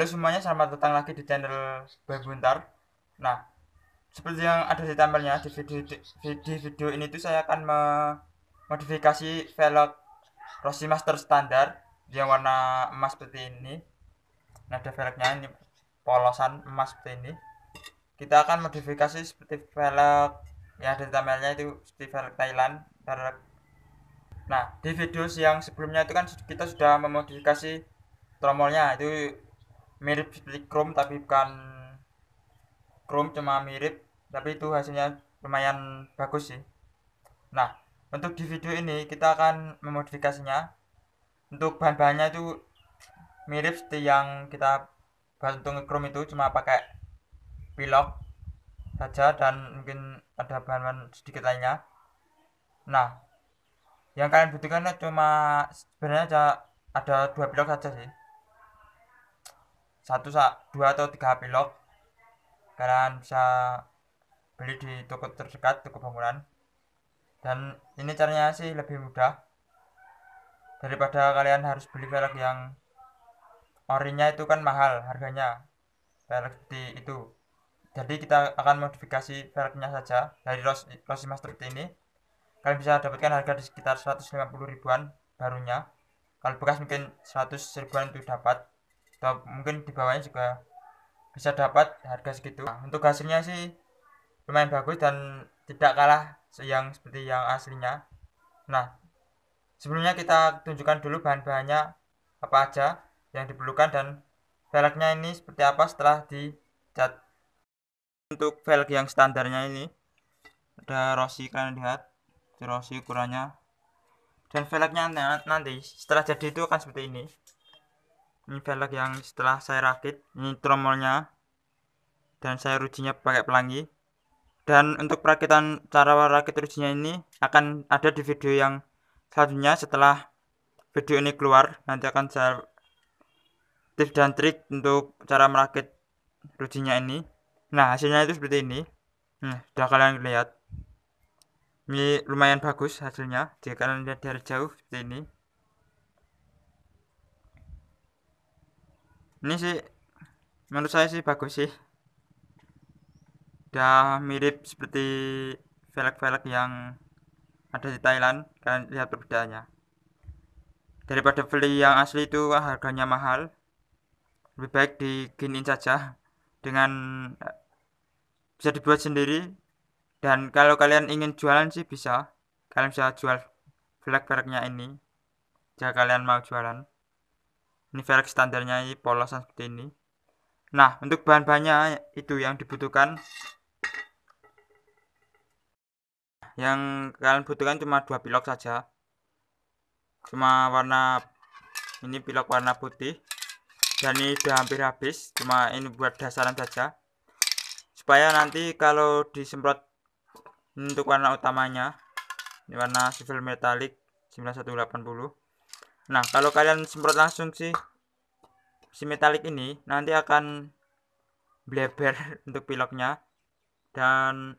Halo semuanya, selamat datang lagi di channel Boy Buntar. Nah, seperti yang ada di thumbnailnya, di video ini tuh saya akan memodifikasi velg Rossi Master standar yang warna emas seperti ini. Nah, ada velgnya ini polosan emas seperti ini. Kita akan modifikasi seperti velg yang ada di thumbnailnya, itu seperti velg Thailand. Nah, di video yang sebelumnya itu kan kita sudah memodifikasi tromolnya, itu mirip seperti chrome tapi bukan chrome, cuma mirip, tapi itu hasilnya lumayan bagus sih. Nah, untuk di video ini kita akan memodifikasinya. Untuk bahan-bahannya itu mirip seperti yang kita bahas untuk chrome, itu cuma pakai pilok saja dan mungkin ada bahan-bahan sedikit lainnya. Nah, yang kalian butuhkan cuma sebenarnya ada dua pilok saja sih, dua atau tiga pilok. Kalian bisa beli di toko terdekat, toko bangunan. Dan ini caranya sih lebih mudah daripada kalian harus beli velg yang orinya, itu kan mahal harganya velg seperti itu. Jadi kita akan modifikasi velgnya saja dari Rossi Master ini. Kalian bisa dapatkan harga di sekitar 150 ribuan barunya. Kalau bekas mungkin 100 ribuan itu dapat, atau mungkin di bawahnya juga bisa dapat harga segitu. Nah, untuk hasilnya sih lumayan bagus dan tidak kalah yang seperti yang aslinya. Nah, sebelumnya kita tunjukkan dulu bahan-bahannya apa aja yang diperlukan dan velgnya ini seperti apa setelah dicat. Untuk velg yang standarnya ini ada Rossi, kalian lihat Rossi ukurannya, dan velgnya nanti setelah jadi itu akan seperti ini. Ini velg yang setelah saya rakit, ini tromolnya, dan saya rujinya pakai pelangi. Dan untuk perakitan, cara rakit rujinya ini akan ada di video yang selanjutnya. Setelah video ini keluar, nanti akan saya tips dan trik untuk cara merakit rujinya ini. Nah, hasilnya itu seperti ini. Sudah kalian lihat, ini lumayan bagus hasilnya jika kalian lihat dari jauh seperti ini. Ini sih menurut saya sih bagus sih, udah mirip seperti velg-velg yang ada di Thailand. Kalian lihat perbedaannya. Daripada beli yang asli itu harganya mahal, lebih baik diginiin saja dengan bisa dibuat sendiri. Dan kalau kalian ingin jualan sih bisa, kalian bisa jual velg-velgnya ini jika kalian mau jualan. Ini velg standarnya, ini polosan seperti ini. Nah, untuk bahan-bahannya itu yang dibutuhkan, yang kalian butuhkan cuma dua pilok saja, cuma warna ini pilok warna putih, dan ini udah hampir habis, cuma ini buat dasaran saja supaya nanti kalau disemprot. Ini untuk warna utamanya, ini warna silver metallic 9180. Nah, kalau kalian semprot langsung sih si metalik ini nanti akan bleber untuk piloknya dan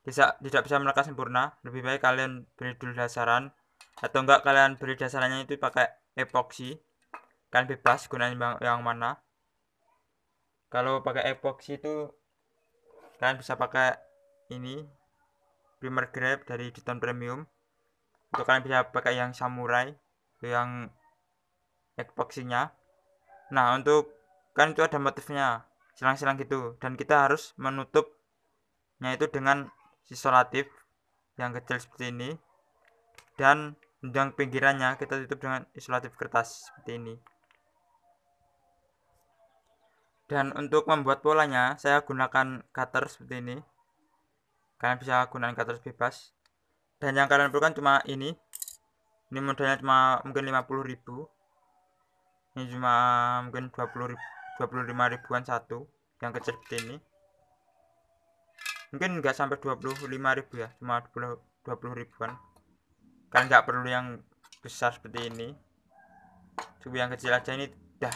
tidak bisa melekat sempurna. Lebih baik kalian beri dulu dasaran, atau enggak kalian beri dasarannya itu pakai epoxy. Kalian bebas gunain yang mana. Kalau pakai epoxy itu kalian bisa pakai ini primer grab dari Diton Premium, atau kalian bisa pakai yang samurai, yang epoxinya. Nah, untuk kan itu ada motifnya silang-silang gitu, dan kita harus menutupnya itu dengan isolatif yang kecil seperti ini, dan yang pinggirannya kita tutup dengan isolatif kertas seperti ini. Dan untuk membuat polanya saya gunakan cutter seperti ini. Kalian bisa gunakan cutter bebas, dan yang kalian perlukan cuma ini modalnya cuma mungkin 50.000. Ini cuma mungkin 25 ribuan satu yang kecil seperti ini. Mungkin enggak sampai 25 ribu ya, cuma 20 ribuan. Kalian nggak perlu yang besar seperti ini, coba yang kecil aja. Ini dah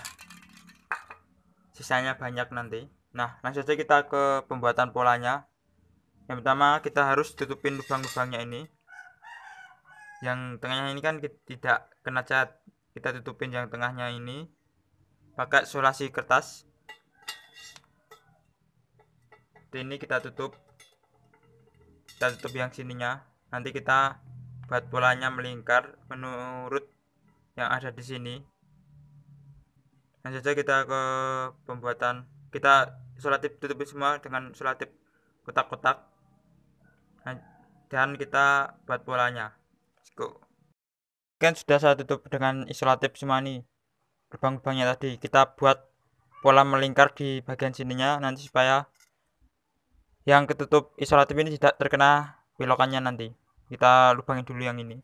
sisanya banyak nanti. Nah, langsung saja kita ke pembuatan polanya. Yang pertama kita harus tutupin lubang-lubangnya ini. Yang tengahnya ini kan tidak kena cat, kita tutupin yang tengahnya ini. pakai isolasi kertas. Ini kita tutup yang sininya. Nanti kita buat polanya melingkar menurut yang ada di sini. Langsung saja kita ke pembuatan. Kita isolatif tutup semua dengan isolatif kotak-kotak, dan kita buat polanya. Let's go. Kan sudah saya tutup dengan isolatif semua nih lubang-lubangnya tadi. Kita buat pola melingkar di bagian sininya nanti supaya yang ketutup isolatif ini tidak terkena belokannya nanti. Kita lubangin dulu yang ini.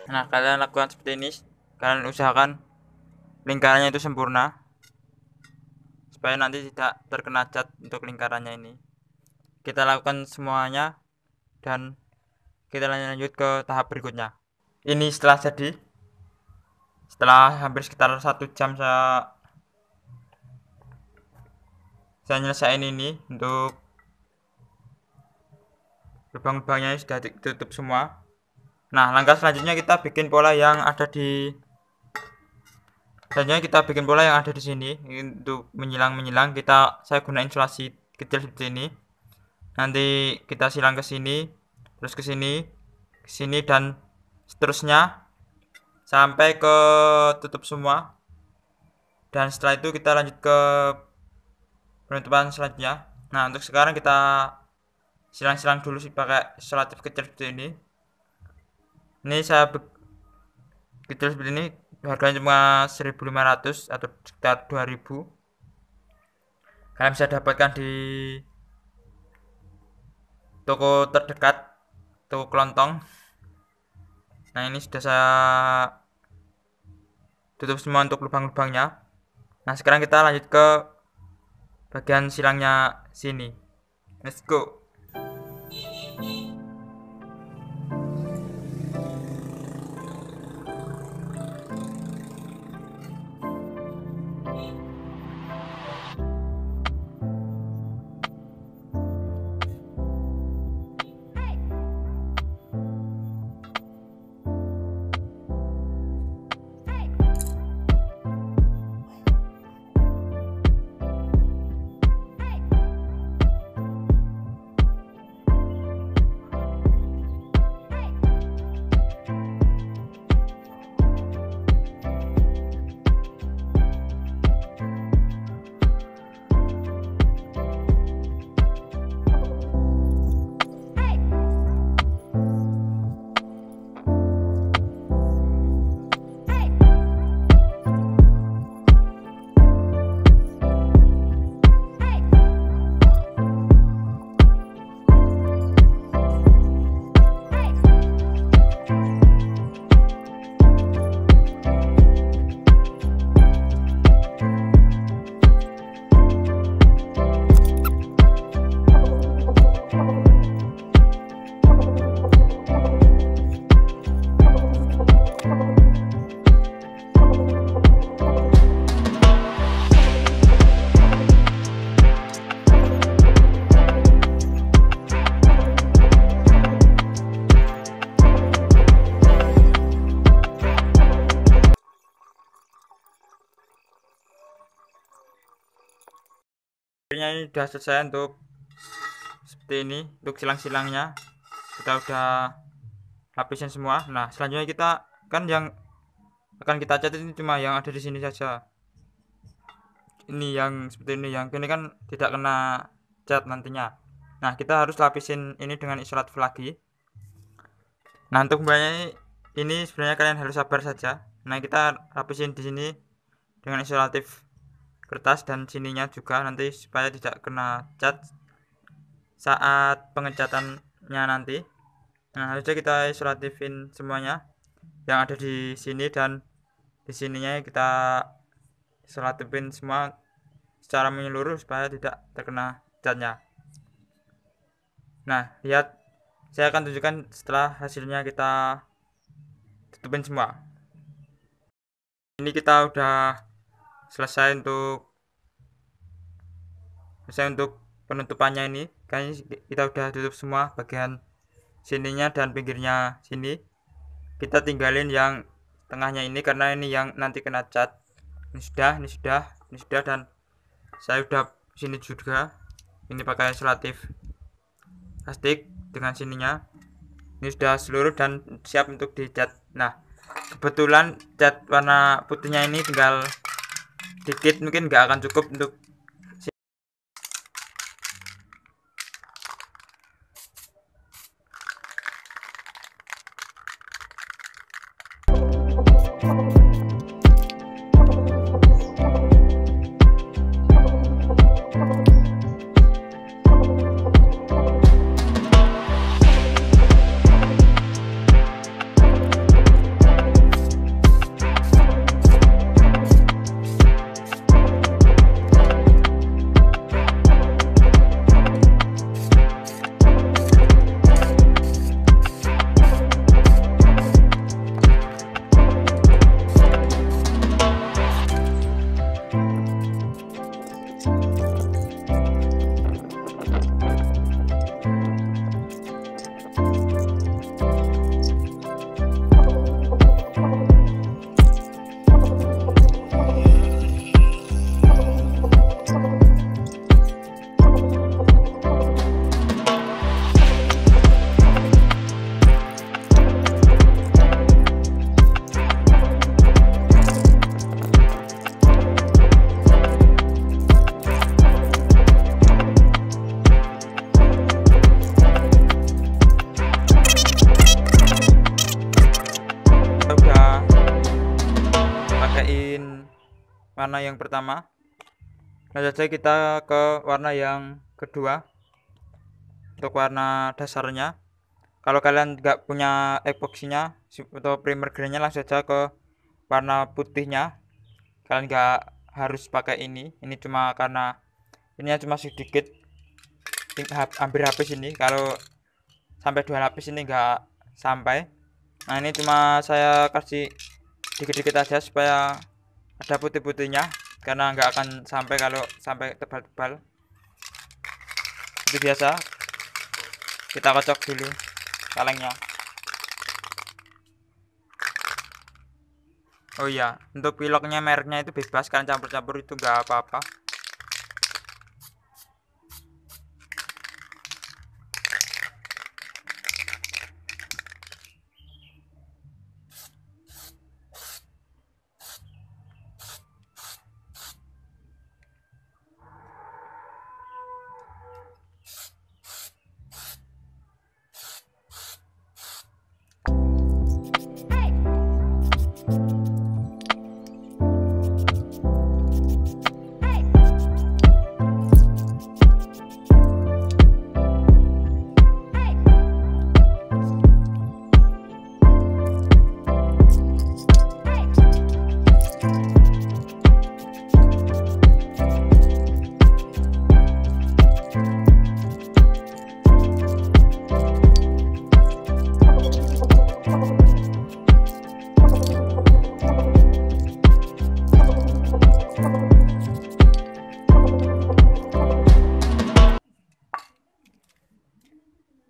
Nah, kalian lakukan seperti ini. Kalian usahakan lingkarannya itu sempurna supaya nanti tidak terkena cat untuk lingkarannya ini. Kita lakukan semuanya dan kita lanjut ke tahap berikutnya. Ini setelah jadi, setelah hampir sekitar 1 jam saya nyelesain ini. Untuk lubang-lubangnya sudah ditutup semua. Nah, langkah selanjutnya kita bikin pola yang ada di sini. Untuk menyilang saya gunain isolasi kecil seperti ini. Nanti kita silang ke sini, terus ke sini dan seterusnya sampai ke tutup semua. Dan setelah itu kita lanjut ke penutupan selanjutnya. Nah, untuk sekarang kita silang-silang dulu sih pakai isolatif kecil seperti ini. Ini saya kecil seperti ini, harganya cuma 1.500 atau sekitar 2.000. Kalian bisa dapatkan di toko terdekat, toko kelontong. Nah, ini sudah saya tutup semua untuk lubang-lubangnya. Nah, sekarang kita lanjut ke bagian silangnya sini. Let's go. Ini sudah selesai untuk seperti ini. Untuk silang-silangnya kita udah lapisin semua. Nah, selanjutnya kita kan yang akan kita cat ini cuma yang ada di sini saja. Ini yang seperti ini, yang ini kan tidak kena cat nantinya. Nah, kita harus lapisin ini dengan isolatif lagi. Nah, untuk mbaknya ini sebenarnya kalian harus sabar saja. Nah, kita lapisin di sini dengan isolatif kertas dan sininya juga nanti supaya tidak kena cat saat pengecatannya nanti. Nah, harusnya kita isolatifin semuanya yang ada di sini dan di sininya kita isolatifin semua secara menyeluruh supaya tidak terkena catnya. Nah, lihat Saya akan tunjukkan setelah hasilnya kita tutupin semua. Ini kita udah selesai untuk penutupannya. Ini kayaknya kita udah tutup semua bagian sininya dan pinggirnya sini. Kita tinggalin yang tengahnya ini karena ini yang nanti kena cat. Ini sudah dan saya udah sini juga. Ini pakai selatif plastik dengan sininya. Ini sudah seluruh dan siap untuk dicat. Nah, kebetulan cat warna putihnya ini tinggal dikit, mungkin nggak akan cukup untuk warna yang pertama. Langsung saja kita ke warna yang kedua untuk warna dasarnya. Kalau kalian nggak punya epoksinya atau primer greennya, langsung saja ke warna putihnya. Kalian nggak harus pakai ini cuma karena ini cuma sedikit, hampir habis. Ini kalau sampai 2 lapis ini nggak sampai. Nah, ini cuma saya kasih dikit-dikit aja supaya ada putih-putihnya, karena nggak akan sampai kalau sampai tebal-tebal. Itu biasa, kita kocok dulu kalengnya. Oh iya, untuk piloknya mereknya itu bebas, kan campur-campur itu nggak apa-apa.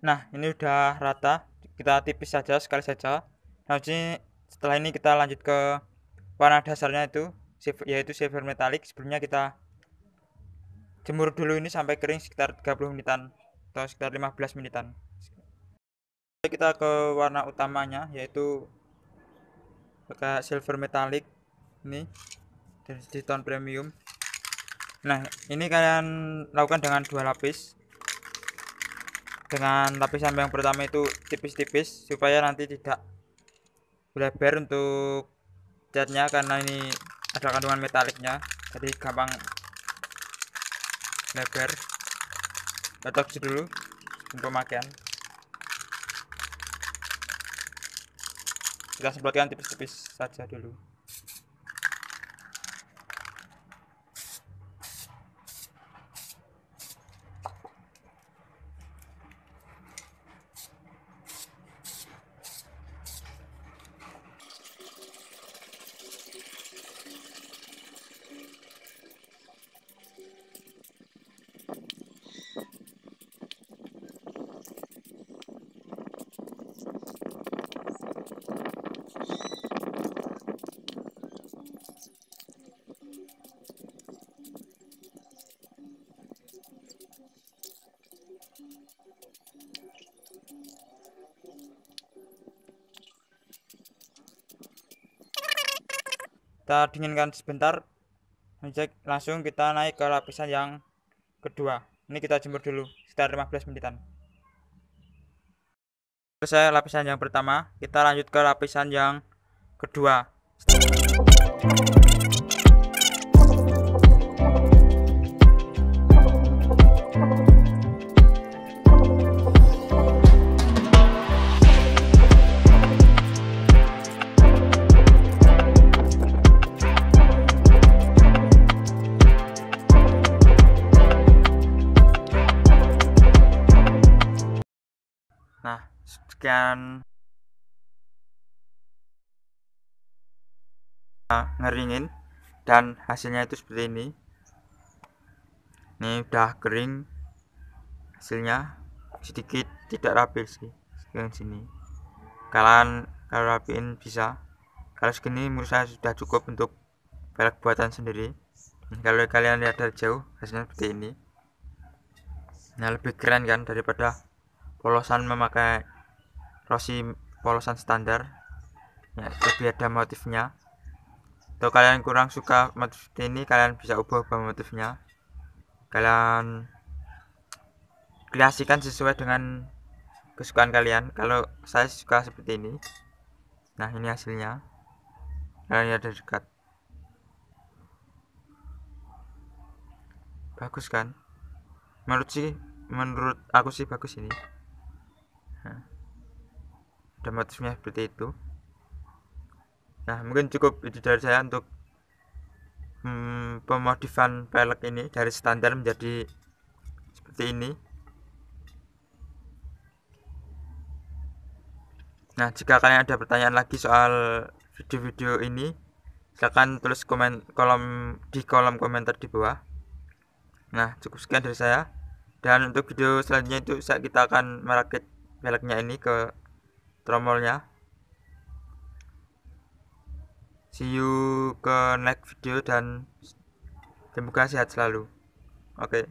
Nah, ini udah rata, kita tipis saja sekali saja. Nah, setelah ini kita lanjut ke warna dasarnya yaitu silver metallic. Sebelumnya kita jemur dulu ini sampai kering sekitar 30 menitan atau sekitar 15 menitan. Kita ke warna utamanya, yaitu pakai silver metallic ini di tone premium. Nah, ini kalian lakukan dengan 2 lapis. Dengan lapisan yang pertama itu tipis-tipis supaya nanti tidak lebar untuk catnya, karena ini ada kandungan metaliknya, jadi gampang lebar. Cocok dulu untuk pemakaian. Kita semprotkan tipis-tipis saja dulu. kita dinginkan sebentar, langsung kita naik ke lapisan yang kedua. Ini kita jemur dulu sekitar 15 menitan. Selesai lapisan yang pertama, kita lanjut ke lapisan yang kedua. Nah, sekian ngeringin dan hasilnya itu seperti ini. Ini udah kering, hasilnya sedikit tidak rapi sih sekian sini. Kalian kalau rapiin bisa, kalau segini menurut saya sudah cukup untuk velg buatan sendiri. Kalau kalian lihat dari jauh hasilnya seperti ini. Nah, lebih keren kan daripada polosan memakai Rossi polosan standar ya, lebih ada motifnya. Kalau kalian kurang suka motif ini, kalian bisa ubah motifnya, kalian kreasikan sesuai dengan kesukaan kalian. Kalau saya suka seperti ini. Nah, ini hasilnya, kalian lihat dari dekat, bagus kan? Menurut aku sih bagus ini. Nah, ada motifnya seperti itu. Nah, mungkin cukup itu dari saya untuk pemodifan velg ini dari standar menjadi seperti ini. Nah, jika kalian ada pertanyaan lagi soal video-video ini, silahkan tulis di kolom komentar di bawah. Nah, cukup sekian dari saya, dan untuk video selanjutnya itu kita akan merakit velgnya ini ke tromolnya. See you ke next video dan semoga sehat selalu. Oke.